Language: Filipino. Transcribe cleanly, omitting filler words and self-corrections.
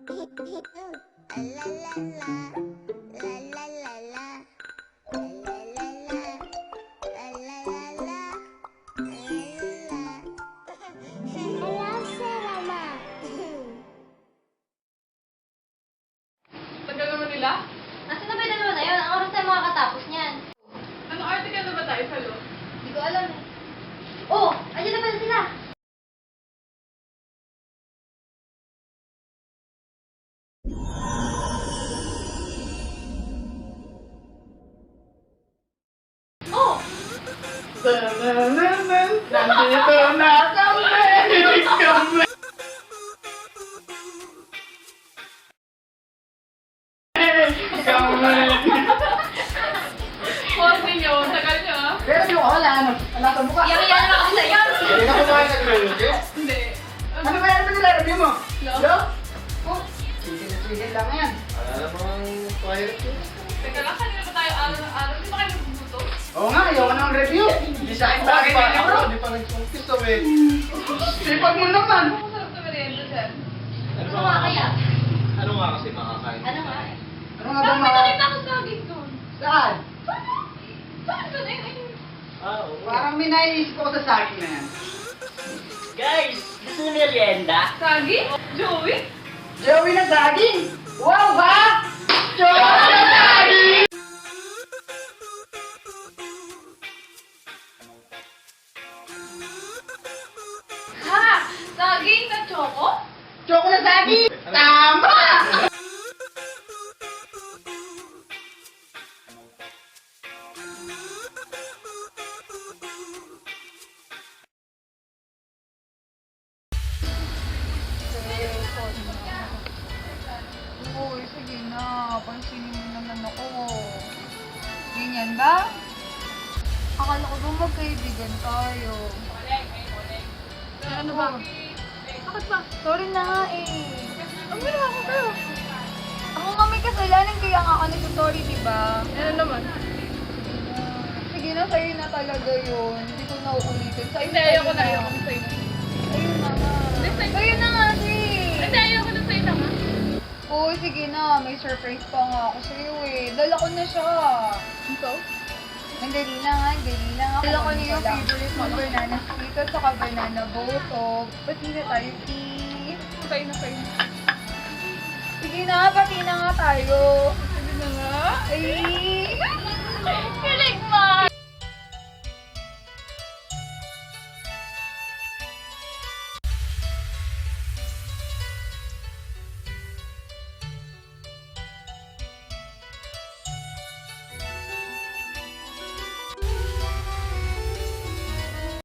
Tagal naman nila? Nasaan na ba yung dalawa na yun? Ang oras tayo makakatapos niyan. Anong article na ba tayo sa lo? Hindi ko alam eh. Oh! Andiyan na pala sila! Oh! Nandito na kami! Pause ninyo, tagal nyo ah. Pero yung wala sa mukha. Yang-yang na ako sa'yo! Hindi ka kumain ng review? Hindi. Ano ba yan nila-review mo? Lo? Oh, sige lang yan. Alam mo ang pirate yun? Teka lang, kanina pa tayo araw-araw. Di ba kayo nagbubuto? Oo nga, ayoko ng review. Hindi sa akin bagay na libro. Hindi pa nag-focus eh. Sipag mo naman. Ang masarap na merienda, sir. Ano nga kaya? Ano nga kasi makakain? Ano nga eh? Ano nga ba Bakit may mga... nakita ko sa agis doon? Saan? Saan doon? Oo. Parang may naiisip ako sa saging na yan. Guys, gusto niyo merienda? Sagi? Joey? Joey na saging! Wow ha? Joey na saging! Ha? Saging na choco? Choco na saging! Tama! Uy, sige na. Pansinin mo naman ako. Ganyan ba? Akala ko ba magkaibigan tayo? Ano ba? Bakit ba? Sorry na nga eh. Ang ginawa ko kayo. Ako nga may kasalanan kaya nga ako nag-sorry, diba? Ano naman? Sige na, sa'yo na talaga yun. Hindi ko na uulitin. Sa'yo na. Ayoko na sa'yo. Ayun na nga. Sa'yo na nga, sis. Hindi, ayoko na sa'yo na nga. Oo, sige na. May surprise pa nga ako sa'yo eh. Dala ko na siya. Ito? Ang dali lang ha, ang dali lang. Dala ko na yung favorite mo, banana split at saka banana boat. O, pati na tayo, sis. Tayo na. Sige na, pati na nga tayo. Sige na nga. Ay! Galing mo!